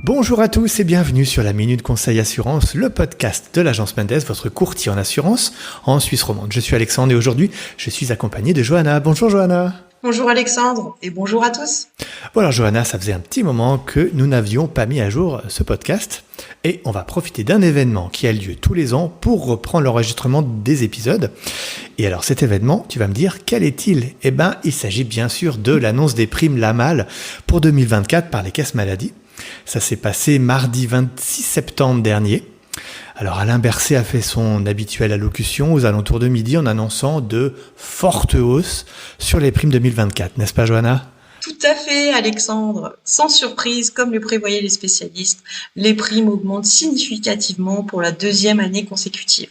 Bonjour à tous et bienvenue sur la Minute Conseil Assurance, le podcast de l'agence Mendes, votre courtier en assurance en Suisse romande. Je suis Alexandre et aujourd'hui, je suis accompagné de Johanna. Bonjour Johanna. Bonjour Alexandre et bonjour à tous. Bon alors Johanna, ça faisait un petit moment que nous n'avions pas mis à jour ce podcast et on va profiter d'un événement qui a lieu tous les ans pour reprendre l'enregistrement des épisodes. Et alors cet événement, tu vas me dire, quel est-il ? Eh bien, il s'agit bien sûr de l'annonce des primes LAMAL pour 2024 par les caisses maladie. Ça s'est passé mardi 26 septembre dernier. Alors Alain Berset a fait son habituelle allocution aux alentours de midi en annonçant de fortes hausses sur les primes 2024, n'est-ce pas Johanna ? Tout à fait Alexandre. Sans surprise, comme le prévoyaient les spécialistes, les primes augmentent significativement pour la deuxième année consécutive.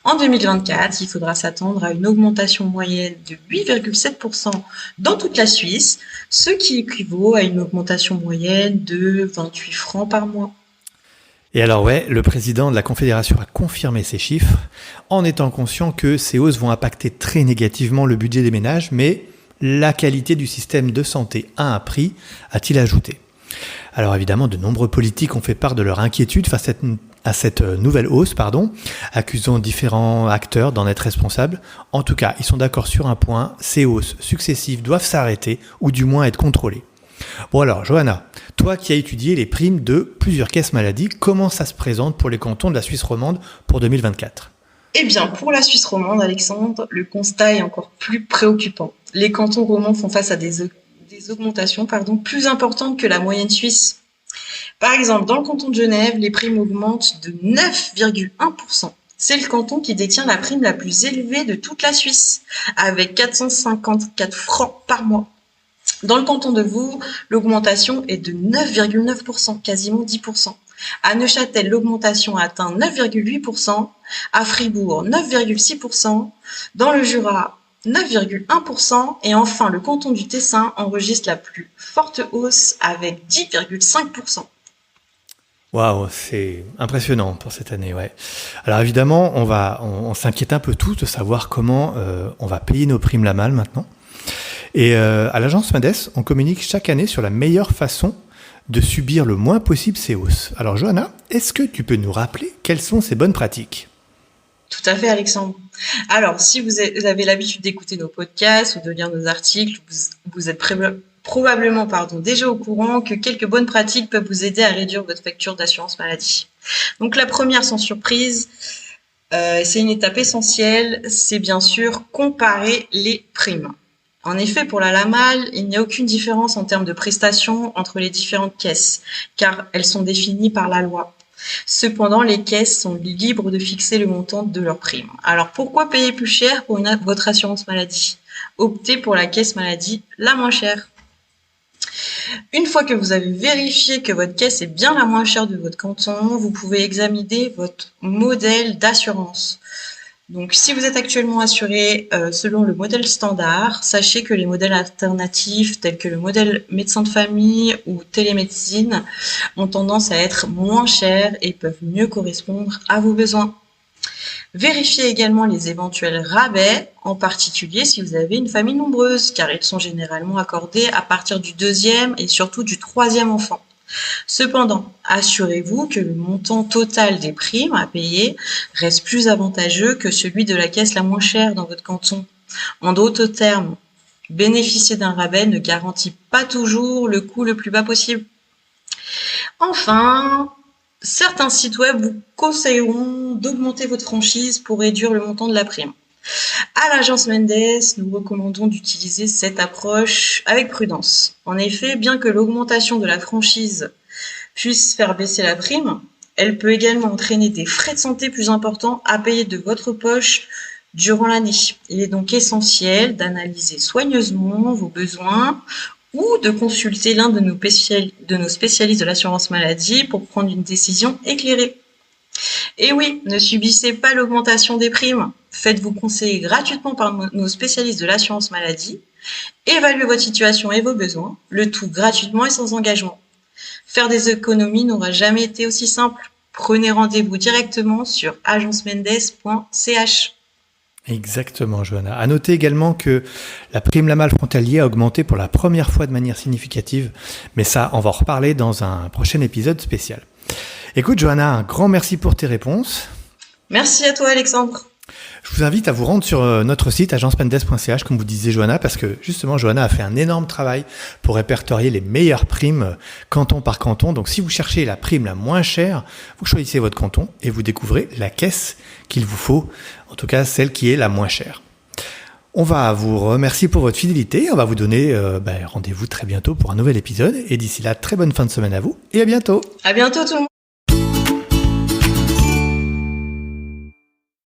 En 2024, il faudra s'attendre à une augmentation moyenne de 8,7% dans toute la Suisse, ce qui équivaut à une augmentation moyenne de 28 francs par mois. Et alors ouais, le président de la Confédération a confirmé ces chiffres en étant conscient que ces hausses vont impacter très négativement le budget des ménages, mais la qualité du système de santé a un prix, a-t-il ajouté. Alors évidemment, de nombreux politiques ont fait part de leur inquiétude face à cette nouvelle hausse, accusant différents acteurs d'en être responsables. En tout cas, ils sont d'accord sur un point, ces hausses successives doivent s'arrêter ou du moins être contrôlées. Bon alors, Johanna, toi qui as étudié les primes de plusieurs caisses maladie, comment ça se présente pour les cantons de la Suisse romande pour 2024 ? Eh bien, pour la Suisse romande, Alexandre, le constat est encore plus préoccupant. Les cantons romands font face à des augmentations plus importantes que la moyenne suisse. Par exemple, dans le canton de Genève, les primes augmentent de 9,1%. C'est le canton qui détient la prime la plus élevée de toute la Suisse, avec 454 francs par mois. Dans le canton de Vaud, l'augmentation est de 9,9%, quasiment 10%. À Neuchâtel, l'augmentation atteint 9,8%, à Fribourg 9,6%, dans le Jura 9,1% et enfin le canton du Tessin enregistre la plus forte hausse avec 10,5%. Waouh, c'est impressionnant pour cette année, ouais. Alors évidemment, on s'inquiète un peu tous de savoir comment on va payer nos primes LAMAL maintenant. Et à l'agence Mendes, on communique chaque année sur la meilleure façon de subir le moins possible ces hausses. Alors Johanna, est-ce que tu peux nous rappeler quelles sont ces bonnes pratiques ? Tout à fait Alexandre. Alors, si vous avez l'habitude d'écouter nos podcasts ou de lire nos articles, vous êtes probablement déjà au courant que quelques bonnes pratiques peuvent vous aider à réduire votre facture d'assurance maladie. Donc la première, sans surprise, c'est une étape essentielle, c'est bien sûr comparer les primes. En effet, pour la LAMAL, il n'y a aucune différence en termes de prestations entre les différentes caisses, car elles sont définies par la loi. Cependant, les caisses sont libres de fixer le montant de leurs primes. Alors, pourquoi payer plus cher pour votre assurance maladie ? Optez pour la caisse maladie la moins chère. Une fois que vous avez vérifié que votre caisse est bien la moins chère de votre canton, vous pouvez examiner votre modèle d'assurance. Donc, si vous êtes actuellement assuré selon le modèle standard, sachez que les modèles alternatifs tels que le modèle médecin de famille ou télémédecine ont tendance à être moins chers et peuvent mieux correspondre à vos besoins. Vérifiez également les éventuels rabais, en particulier si vous avez une famille nombreuse, car ils sont généralement accordés à partir du 2e et surtout du 3e enfant. Cependant, assurez-vous que le montant total des primes à payer reste plus avantageux que celui de la caisse la moins chère dans votre canton. En d'autres termes, bénéficier d'un rabais ne garantit pas toujours le coût le plus bas possible. Enfin, certains sites web vous conseilleront d'augmenter votre franchise pour réduire le montant de la prime. À l'agence Mendes, nous recommandons d'utiliser cette approche avec prudence. En effet, bien que l'augmentation de la franchise puisse faire baisser la prime, elle peut également entraîner des frais de santé plus importants à payer de votre poche durant l'année. Il est donc essentiel d'analyser soigneusement vos besoins ou de consulter l'un de nos spécialistes de l'assurance maladie pour prendre une décision éclairée. Et oui, ne subissez pas l'augmentation des primes. Faites-vous conseiller gratuitement par nos spécialistes de l'assurance maladie. Évaluez votre situation et vos besoins, le tout gratuitement et sans engagement. Faire des économies n'aura jamais été aussi simple. Prenez rendez-vous directement sur agencemendes.ch. Exactement, Johanna. À noter également que la prime Lamal frontalier a augmenté pour la première fois de manière significative, mais ça, on va en reparler dans un prochain épisode spécial. Écoute, Johanna, un grand merci pour tes réponses. Merci à toi, Alexandre. Je vous invite à vous rendre sur notre site agencependes.ch, comme vous disait Johanna, parce que justement, Johanna a fait un énorme travail pour répertorier les meilleures primes canton par canton. Donc, si vous cherchez la prime la moins chère, vous choisissez votre canton et vous découvrez la caisse qu'il vous faut, en tout cas celle qui est la moins chère. On va vous remercier pour votre fidélité. On va vous donner rendez-vous très bientôt pour un nouvel épisode. Et d'ici là, très bonne fin de semaine à vous et à bientôt. À bientôt tout le monde.